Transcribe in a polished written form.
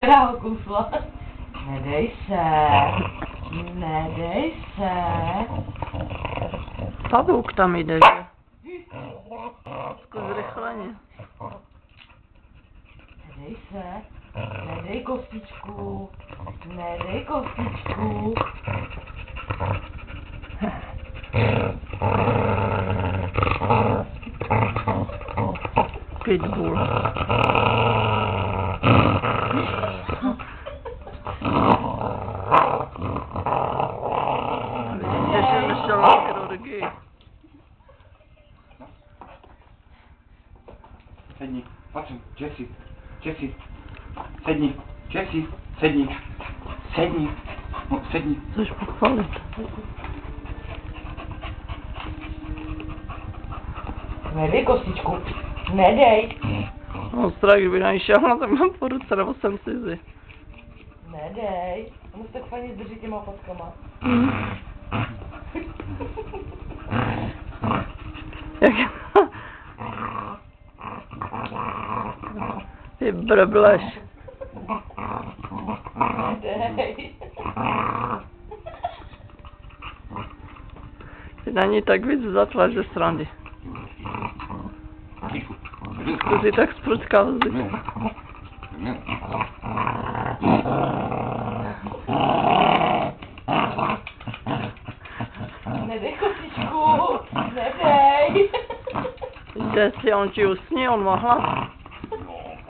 která ho kousla. Nedej se. Nedej se. Pavouk tam jde, že? Zrychleně. Nedej se. Nedej kostičku. Nedej kostičku. Pitbull. Vidíte, že nešel na chirurgii. Sedni, patřím, Jessie, Jessie, sedni, Jessie, sedni, sedni, no, sedni. Chceš pochválit? Nedej kostičku. Nedej. No strach, kdyby na ní šel, tak mám po ruce, nebo jsem cizí. Nedej. On se tak fajně zdrží těma opatkama. Jak... Ty brbleš. Nedej. Ty na ní tak víc zatlač ze srandy. To si tak sprutkal zde. Nedej kostičku. Nedej. Jde si, on ti usní, on má hlas.